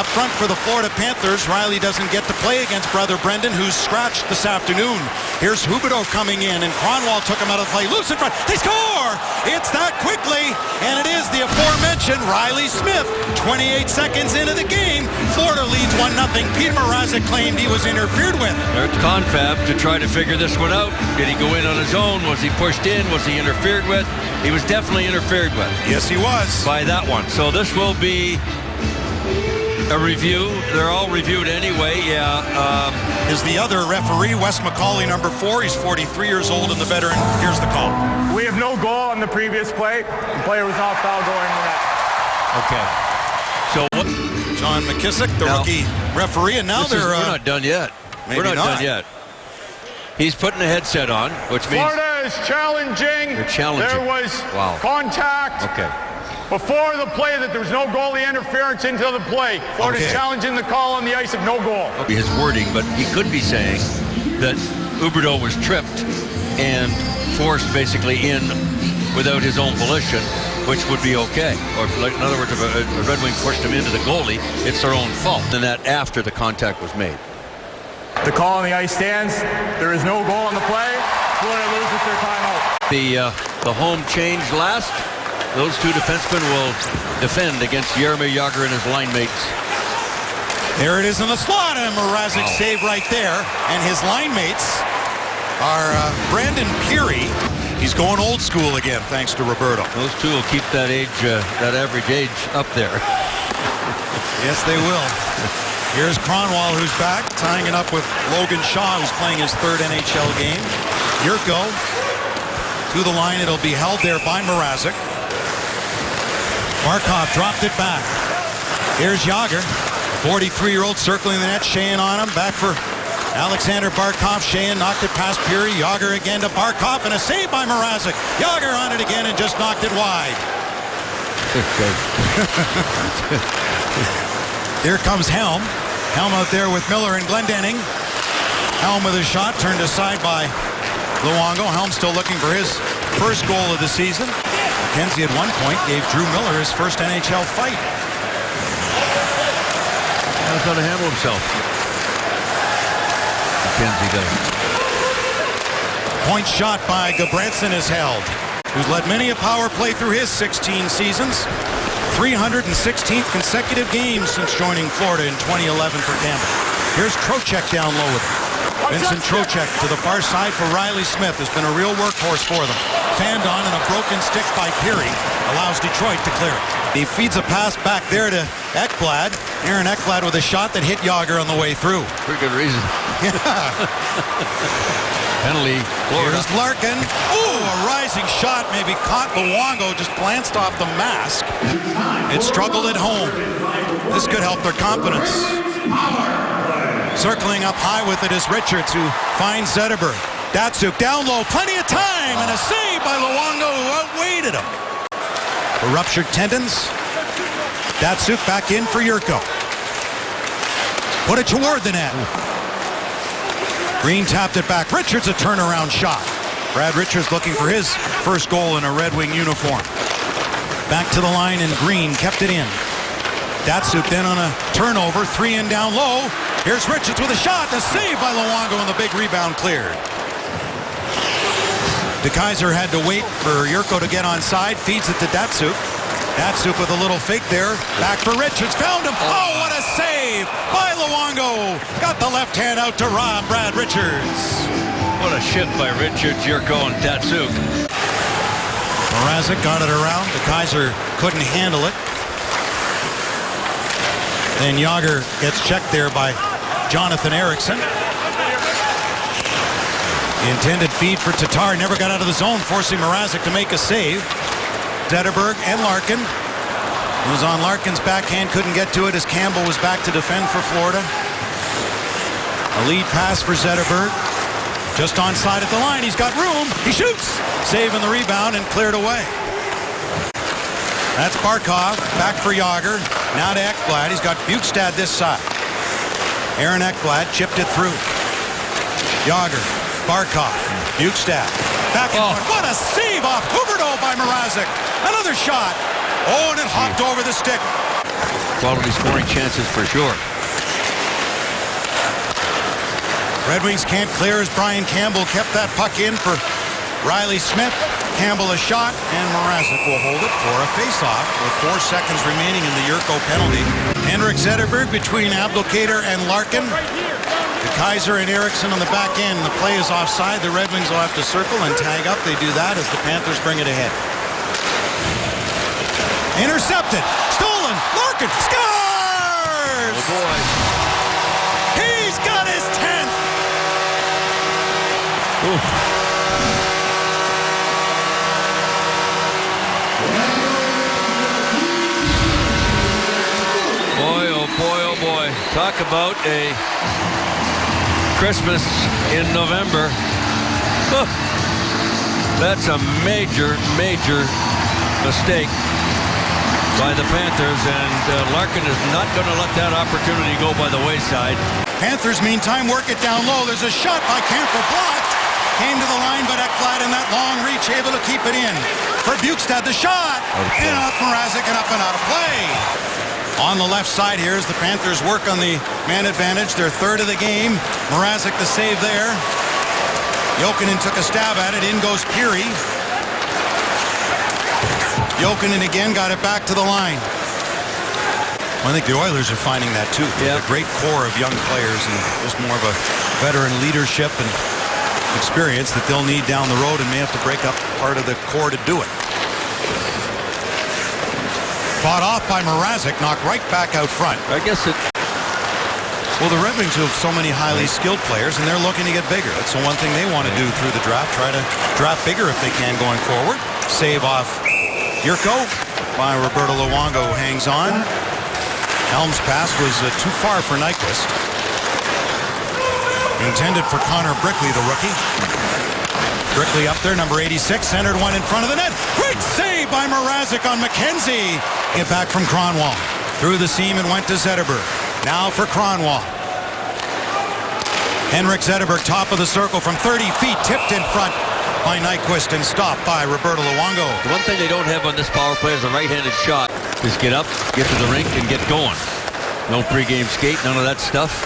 Up front for the Florida Panthers, Riley doesn't get to play against brother Brendan, who's scratched this afternoon. Here's Huberdeau coming in, and Kronwall took him out of the play. Loose in front. They score! It's that quickly, and it is the aforementioned Riley Smith. 28 seconds into the game, Florida leads 1-0. Peter Mrazek claimed he was interfered with. There's confab to try to figure this one out. Did he go in on his own? Was he pushed in? Was he interfered with? He was definitely interfered with. Yes, he was. By that one. So this will be a review. They're all reviewed anyway. Is the other referee, Wes McCauley, number 4. He's 43 years old and the veteran. Here's the call. We have no goal on the previous play. The player was not foul going in the net. Okay. So what? John McKissick, the rookie referee, and now we're not done yet. Maybe we're not done yet. He's putting a headset on, which means Florida is challenging. They're challenging. There was contact. Okay. Before the play that there was no goalie interference into the play. Florida's challenging the call on the ice of no goal. His wording, but he could be saying that Huberdeau was tripped and forced basically in without his own volition, which would be okay. Or in other words, if a Red Wing pushed him into the goalie, it's their own fault. And that after the contact was made. The call on the ice stands. There is no goal on the play. Florida loses their timeout. The home change last. Those two defensemen will defend against Jaromir Jagr and his line mates. There it is in the slot, and Mrazek save right there. And his line mates are Brandon Peary. He's going old school again, thanks to Roberto. Those two will keep that age, that average age up there. Yes, they will. Here's Kronwall, who's back, tying it up with Logan Shaw, who's playing his 3rd NHL game. Yurko to the line. It'll be held there by Mrazek. Barkov dropped it back. Here's Jagr, 43-year-old circling the net. Sheahan on him. Back for Alexander Barkov. Sheahan knocked it past Peary. Jagr again to Barkov, and a save by Mrazek. Jagr on it again and just knocked it wide. Here comes Helm. Helm out there with Miller and Glendening. Helm with a shot turned aside by Luongo. Helm still looking for his first goal of the season. McKenzie at one point gave Drew Miller his first NHL fight. Knows how to handle himself. McKenzie does. Point shot by Gudbranson is held, who's led many a power play through his 16 seasons. 316th consecutive games since joining Florida in 2011 for Tampa. Here's Trocheck down low with him. Vincent Trocheck to the far side for Riley Smith. Has been a real workhorse for them. Fanned on, and a broken stick by Peary allows Detroit to clear it. He feeds a pass back there to Ekblad. Aaron Ekblad with a shot that hit Jagr on the way through. For good reason. Penalty. Florida. Here's Larkin. Ooh, a rising shot, maybe caught Luongo, just glanced off the mask. It struggled at home. This could help their confidence. Circling up high with it is Richards, who finds Zetterberg. Datsuk down low, plenty of time, and a save by Luongo, who outweighted him. For ruptured tendons, Datsuk back in for Yurko. Put it toward the net. Green tapped it back. Richards a turnaround shot. Brad Richards looking for his first goal in a Red Wing uniform. Back to the line, and Green kept it in. Datsuk then on a turnover, 3 in down low. Here's Richards with a shot, the save by Luongo, and the big rebound cleared. DeKeyser had to wait for Yurko to get on side, feeds it to Datsuk. Datsuk with a little fake there, back for Richards, found him. Oh, what a save by Luongo. Got the left hand out to Brad Richards. What a shift by Richards, Yurko, and Datsuk. Mrazek got it around. DeKeyser couldn't handle it. Then Jagr gets checked there by Jonathan Eriksson. The intended feed for Tatar never got out of the zone, forcing Mrazek to make a save. Zetterberg and Larkin. It was on Larkin's backhand, couldn't get to it as Campbell was back to defend for Florida. A lead pass for Zetterberg. Just onside at the line, he's got room, he shoots! Saving the rebound and cleared away. That's Barkov, back for Jagr. Now to Ekblad, he's got Bukestad this side. Aaron Ekblad chipped it through. Jagr, Barkov, Bukestad, back in front. What a save off Huberdeau by Mrazek. Another shot. Oh, and it hopped over the stick. quality scoring chances for sure. Red Wings can't clear as Brian Campbell kept that puck in for Riley Smith. Campbell a shot, and Mrazek will hold it for a face-off with 4 seconds remaining in the Yurko penalty. Henrik Zetterberg between Abdelkader and Larkin. The Kaiser and Eriksson on the back end. The play is offside. The Red Wings will have to circle and tag up. They do that as the Panthers bring it ahead. Intercepted. Stolen. Larkin scores! Oh boy. He's got his 10th! Oof. Boy, oh boy, oh boy. Talk about a Christmas in November. Huh. That's a major, major mistake by the Panthers, and Larkin is not going to let that opportunity go by the wayside. Panthers, meantime, work it down low. There's a shot by Campbell blocked. Came to the line, but Ekblad in that long reach able to keep it in. For Bukestad, the shot. And off Mrazek and up and out of play. On the left side here as the Panthers work on the man advantage. Their third of the game. Mrazek the save there. Jokinen took a stab at it. In goes Peary. Jokinen again got it back to the line. I think the Oilers are finding that too. Yeah. A great core of young players and just more of a veteran leadership and experience that they'll need down the road, and may have to break up part of the core to do it. Fought off by Mrazek, knocked right back out front. I guess it... Well, the Red Wings have so many highly skilled players, and they're looking to get bigger. That's the one thing they want to do through the draft, try to draft bigger if they can going forward. Save off Yurko by Roberto Luongo, who hangs on. Helm's pass was too far for Nyquist. Intended for Connor Brickley, the rookie. Brickley up there, number 86, centered one in front of the net. Great save by Mrazek on McKenzie. Get back from Kronwall. Through the seam and went to Zetterberg. Now for Kronwall. Henrik Zetterberg, top of the circle from 30 feet, tipped in front by Nyquist and stopped by Roberto Luongo. The one thing they don't have on this power play is a right-handed shot. Just get up, get to the rink, and get going. No pregame skate, none of that stuff.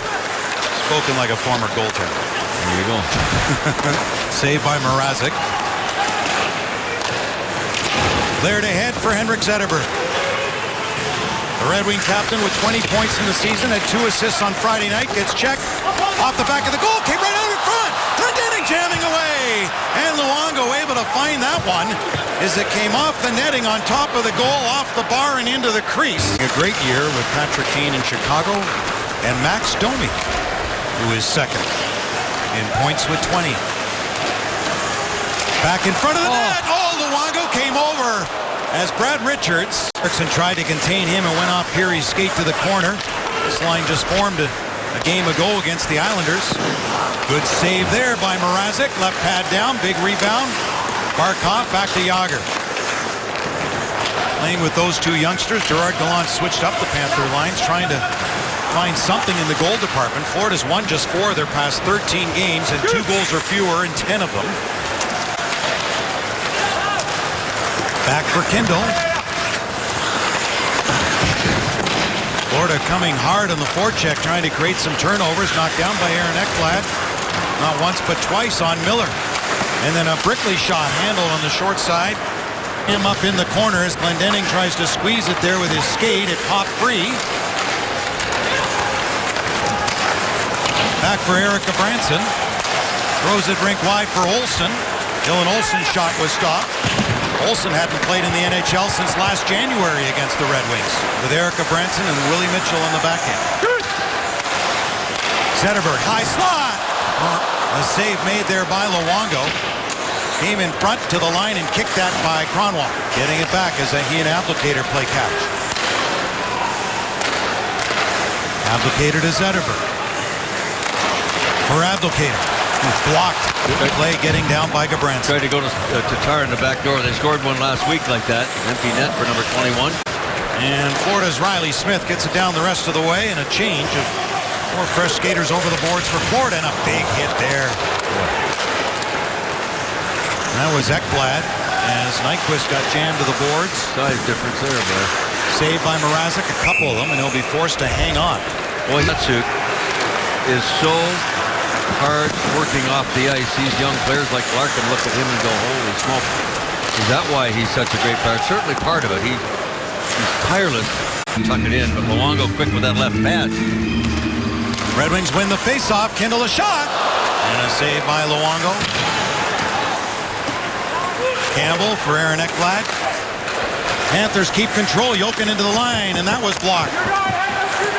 Spoken like a former goaltender. There you go. Saved by Mrazek. Cleared ahead for Henrik Zetterberg. The Red Wing captain with 20 points in the season, had 2 assists on Friday night, gets checked. Off the back of the goal, came right out in front. Glendening jamming away. And Luongo able to find that one as it came off the netting on top of the goal, off the bar and into the crease. A great year with Patrick Kane in Chicago and Max Domi, who is second in points with 20. Back in front of the net. Oh, Luongo came over as Brad Richards. Eriksson tried to contain him and went off Peary's skate to the corner. This line just formed a game ago against the Islanders. Good save there by Mrazek. Left pad down, big rebound. Barkov back to Jagr. Playing with those two youngsters, Gerard Gallant switched up the Panther lines, trying to find something in the goal department. Florida's won just 4 of their past 13 games, and 2 goals or fewer in 10 of them. Back for Kindle. Florida coming hard on the forecheck, trying to create some turnovers. Knocked down by Aaron Ekblad. Not once, but twice on Miller. And then a Brickley shot handled on the short side. Him up in the corner as Glendening tries to squeeze it there with his skate. It popped free. Back for Eric Branson. Throws it rink wide for Olsen. Dylan Olsen's shot was stopped. Olsen hadn't played in the NHL since last January against the Red Wings, with Erica Branson and Willie Mitchell on the backhand. Zetterberg, high slot. A save made there by Luongo. Came in front to the line and kicked that by Kronwall. Getting it back as he and Abdelkader play catch. Abdelkader to Zetterberg. For Abdelkader. Blocked. Good play getting down by Gabranson. Tried to go to Tatar in the back door. They scored one last week like that. Empty net for number 21. And Florida's Riley Smith gets it down the rest of the way, and a change of 4 fresh skaters over the boards for Florida, and a big hit there. And that was Ekblad as Nyquist got jammed to the boards. Size difference there, but Saved by Mrazek, a couple of them, and he'll be forced to hang on. Boy, Datsuk is so hard working off the ice. These young players like Larkin look at him and go, holy smoke. Is that why he's such a great player? Certainly part of it. He's tireless to tuck it in, but Luongo quick with that left pad. Red Wings win the faceoff. Kindle a shot. And a save by Luongo. Campbell for Aaron Ekblad. Panthers keep control. Jokin into the line, and that was blocked.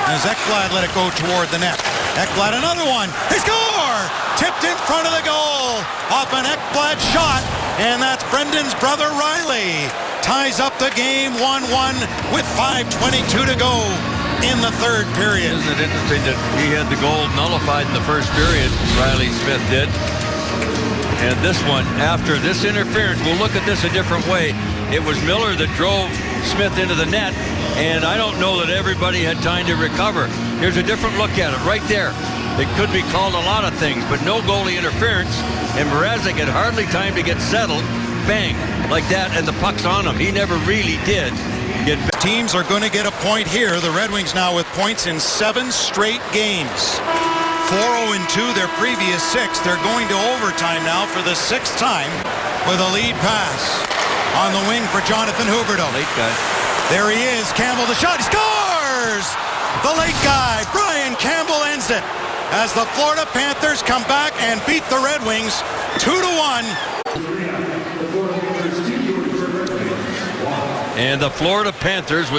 As Ekblad let it go toward the net. Ekblad another one. They score! Tipped in front of the goal. Off an Ekblad shot. And that's Brendan's brother Riley. Ties up the game 1-1 with 5:22 to go in the third period. Isn't it interesting that he had the goal nullified in the first period? Riley Smith did. And this one, after this interference, we'll look at this a different way. It was Miller that drove Smith into the net, and I don't know that everybody had time to recover. Here's a different look at it right there. It could be called a lot of things, but no goalie interference, and Mrazek had hardly time to get settled. Bang, like that, and the puck's on him. He never really did get back. Teams are going to get a point here. The Red Wings now with points in 7 straight games. 4-0-2 their previous 6. They're going to overtime now for the 6th time with a lead pass. On the wing for Jonathan Huberdeau. Late guy. There he is. Campbell the shot. He scores! The late guy, Brian Campbell, ends it as the Florida Panthers come back and beat the Red Wings 2-1. And the Florida Panthers with